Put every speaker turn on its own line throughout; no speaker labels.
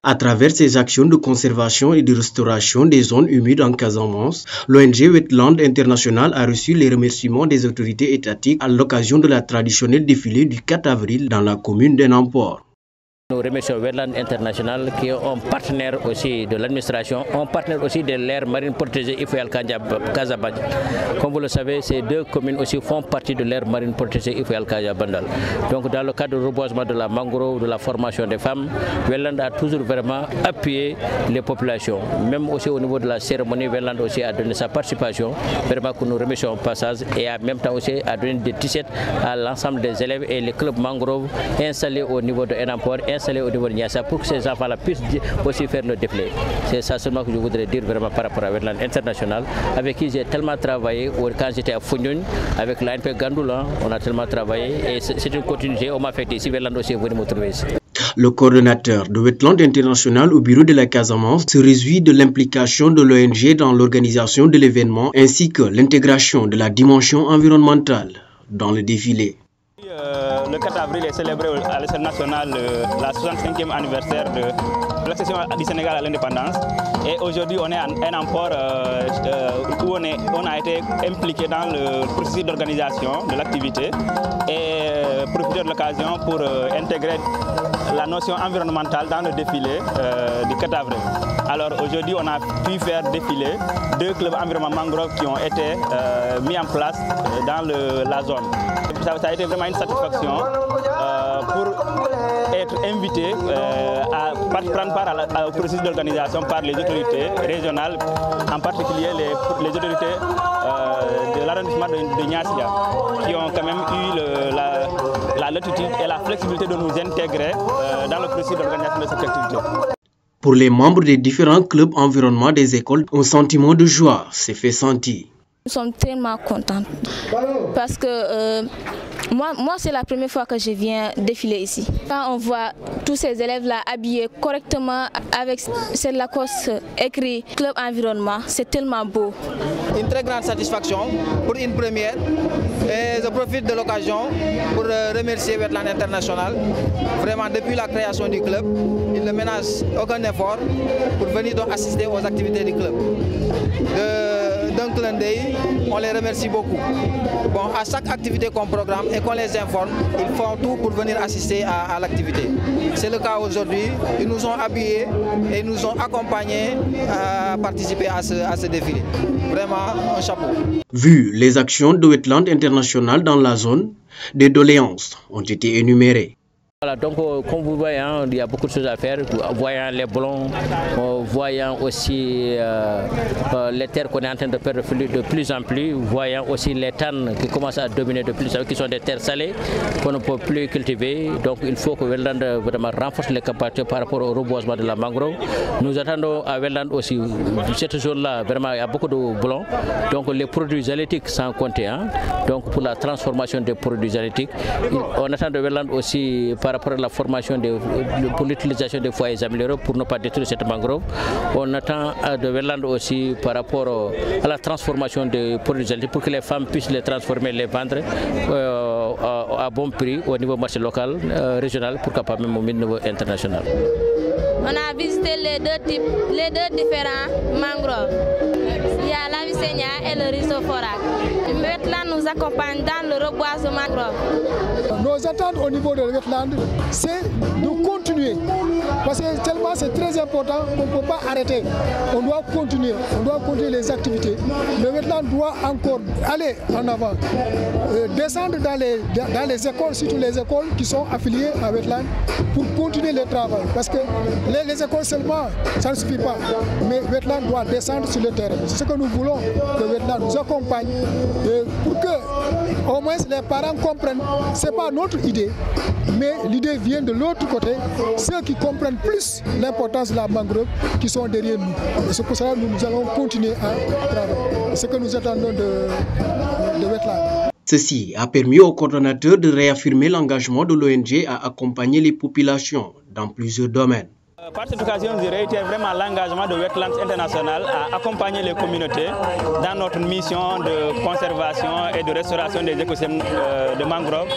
À travers ses actions de conservation et de restauration des zones humides en Casamance, l'ONG Wetland International a reçu les remerciements des autorités étatiques à l'occasion de la traditionnelle défilée du 4 avril dans la commune d'Enampor.
Nous remercions Wetland International qui est un partenaire aussi de l'administration, un partenaire aussi de l'aire marine protégée Ifoyal-Kazabandal. Comme vous le savez, ces deux communes aussi font partie de l'aire marine protégée Ifoyal-Kazabandal. Donc dans le cadre du reboisement de la mangrove, de la formation des femmes, Wetland a toujours vraiment appuyé les populations. Même aussi au niveau de la cérémonie, Wetland aussi a donné sa participation, vraiment que nous remercions au passage, et en même temps aussi a donné des t-shirts à l'ensemble des élèves et les clubs mangrove installés au niveau de Enampor, installés au niveau de Niassa, pour que ces enfants-là puissent aussi faire le défilé. C'est ça seulement que je voudrais dire vraiment par rapport à Wetland International, avec qui j'ai tellement travaillé quand j'étais à Founioun, avec l'ANP Gandoula, on a tellement travaillé et c'est une continuité. On m'a fait ici, Wetland aussi est venu me trouver ici.
Le coordonnateur de Wetland International au bureau de la Casamance se réjouit de l'implication de l'ONG dans l'organisation de l'événement ainsi que l'intégration de la dimension environnementale dans le défilé.
Le 4 avril est célébré à l'échelle nationale la 65e anniversaire de l'accession du Sénégal à l'indépendance. Et aujourd'hui, on est à Enampor où on a été impliqué dans le processus d'organisation de l'activité et profiter de l'occasion pour intégrer la notion environnementale dans le défilé du 4 avril. Alors aujourd'hui, on a pu faire défiler deux clubs environnement mangrove qui ont été mis en place dans la zone. Ça a été vraiment une satisfaction pour être invité à prendre part au processus d'organisation par les autorités régionales, en particulier les autorités de l'arrondissement de Niassia, qui ont quand même eu la latitude et la flexibilité de nous intégrer dans le processus d'organisation de cette activité.
Pour les membres des différents clubs environnement des écoles, un sentiment de joie s'est fait sentir.
Nous sommes tellement contents parce que moi c'est la première fois que je viens défiler ici. Quand on voit tous ces élèves-là habillés correctement avec cette Lacoste écrit Club Environnement, c'est tellement beau.
Une très grande satisfaction pour une première et je profite de l'occasion pour remercier Wetland International. Vraiment depuis la création du club, il ne ménage aucun effort pour venir donc assister aux activités du club. D'un clin d'œil, on les remercie beaucoup. Bon, à chaque activité qu'on programme et qu'on les informe, ils font tout pour venir assister à l'activité. C'est le cas aujourd'hui. Ils nous ont habillés et ils nous ont accompagnés à participer à ce défilé. Vraiment, un chapeau.
Vu les actions de Wetland International dans la zone, des doléances ont été énumérées.
Voilà, donc comme vous voyez, il y a beaucoup de choses à faire, voyant les blonds, voyant aussi les terres qu'on est en train de perdre de plus en plus, voyant aussi les tannes qui commencent à dominer de plus en plus, qui sont des terres salées qu'on ne peut plus cultiver. Donc il faut que Wetland vraiment renforce les capacités par rapport au reboisement de la mangrove. Nous attendons à Wetland aussi, cette zone-là, vraiment il y a beaucoup de blonds, donc les produits halieutiques sans compter, donc pour la transformation des produits halieutiques. On attend de Wetland aussi par rapport à la formation pour l'utilisation des foyers améliorés pour ne pas détruire cette mangrove. On attend de Wetland aussi par rapport à la transformation des produits halieutiques pour que les femmes puissent les transformer, les vendre à bon prix au niveau marché local, régional, pourquoi pas même au niveau international.
On a visité les deux différents mangroves. Il y a la Vicenia et le Rhizophora. Wetland nous accompagne dans le reboisement mangrove.
Nos attentes au niveau de Wetland, c'est de continuer. Parce que tellement c'est très important qu'on ne peut pas arrêter. On doit continuer les activités. Le Wetland doit encore aller en avant, descendre dans les écoles, surtout les écoles qui sont affiliées à Wetland, pour continuer le travail. Parce que les écoles seulement, ça ne suffit pas. Mais Wetland doit descendre sur le terrain. C'est ce que nous voulons, que Wetland nous accompagne pour que au moins les parents comprennent. Ce n'est pas notre idée, mais l'idée vient de l'autre côté. Ceux qui comprennent plus l'importance de la mangrove qui sont derrière nous. Et c'est pour cela que nous allons continuer à travailler. C'est ce que nous attendons de Wetland.
Ceci a permis au coordonnateur de réaffirmer l'engagement de l'ONG à accompagner les populations dans plusieurs domaines.
Par cette occasion, je réitère vraiment l'engagement de Wetlands International à accompagner les communautés dans notre mission de conservation et de restauration des écosystèmes de mangroves,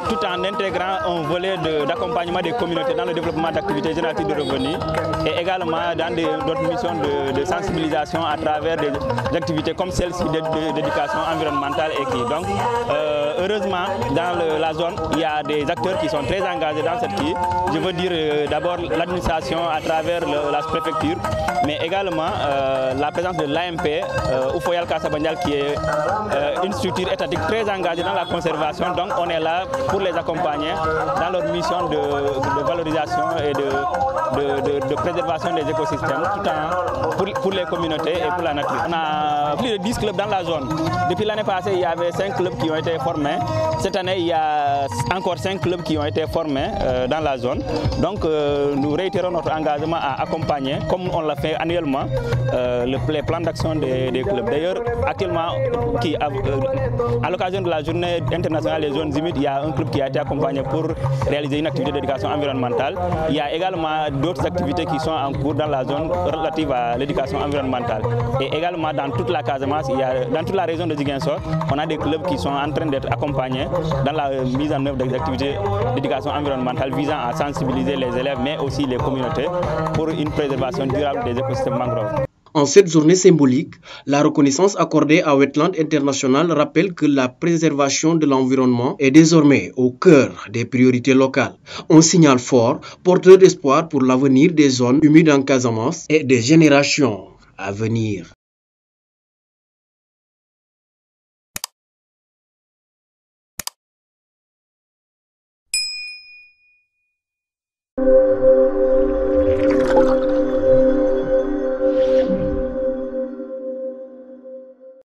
tout en intégrant un volet d'accompagnement des communautés dans le développement d'activités génératives de revenus et également dans d'autres missions de sensibilisation à travers des activités comme celle-ci d'éducation environnementale et qui. Donc, heureusement, dans la zone, il y a des acteurs qui sont très engagés dans cette qui. Je veux dire d'abord l'administration à travers la préfecture, mais également la présence de l'AMP, Oufoyal Kassabandial, qui est une structure étatique très engagée dans la conservation. Donc on est là pour les accompagner dans leur mission de valorisation et de préservation des écosystèmes, tout en, pour les communautés et pour la nature. On a plus de 10 clubs dans la zone. Depuis l'année passée, il y avait 5 clubs qui ont été formés. Cette année, il y a encore 5 clubs qui ont été formés dans la zone. Donc nous réitérons notre engagement à accompagner, comme on l'a fait annuellement, les plans d'action des clubs. D'ailleurs, actuellement, à l'occasion de la journée internationale des zones humides, il y a un club qui a été accompagné pour réaliser une activité d'éducation environnementale. Il y a également d'autres activités qui sont en cours dans la zone relative à l'éducation environnementale. Et également dans toute la Casamance, dans toute la région de Ziguinchor, on a des clubs qui sont en train d'être accompagnés dans la mise en œuvre des activités d'éducation environnementale visant à sensibiliser les élèves, mais aussi les communautés pour une préservation durable des écosystèmes mangroves.
En cette journée symbolique, la reconnaissance accordée à Wetlands International rappelle que la préservation de l'environnement est désormais au cœur des priorités locales. Un signal fort, porteur d'espoir pour l'avenir des zones humides en Casamance et des générations à venir.